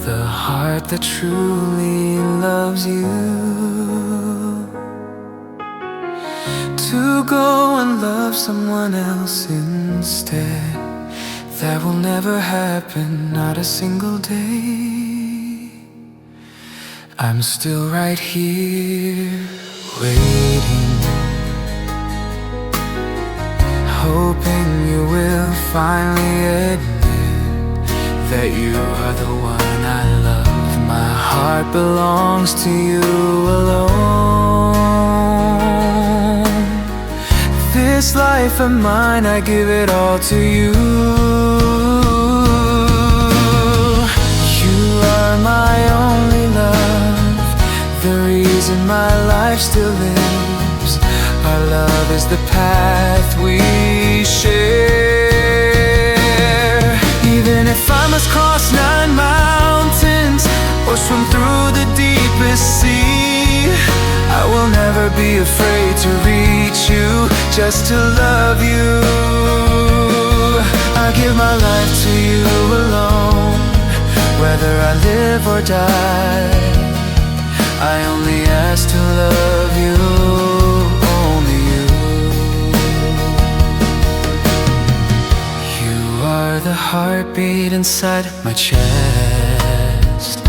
the heart that truly loves you. To go and love someone else instead, that will never happen, not a single day. I'm still right here, waiting, hoping you will finally admit that you are the one I love. My heart belongs to you alone. This life of mine, I give it all to you. You are my only love, the reason my life still lives. Our love is the path we share. Even if I must cross 9 mountains or swim through the deepest sea, I will never be afraid to reach you, just to love you. I give my life to you alone, whether I live or die. I only ask to love you, only you. You are the heartbeat inside my chest.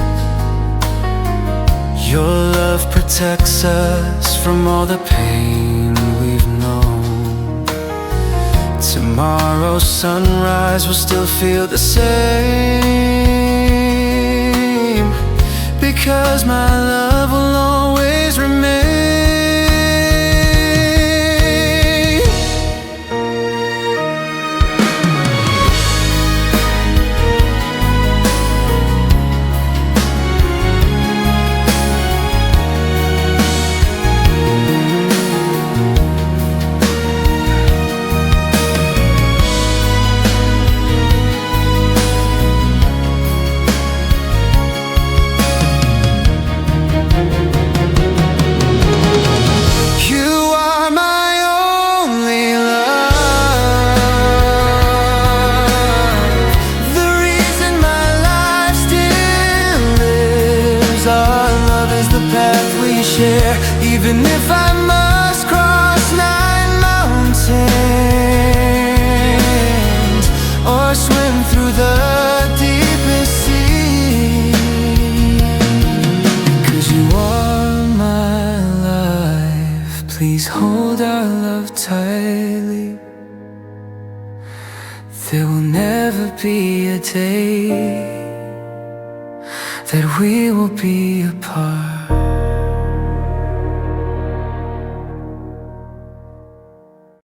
Your love protects us from all the pain we've known. Tomorrow's sunrise will still feel the same, because my love will always remain. Even if I must cross 9 mountains or swim through the deepest sea, 'cause you are my life. Please hold our love tightly. There will never be a day that we will be apart.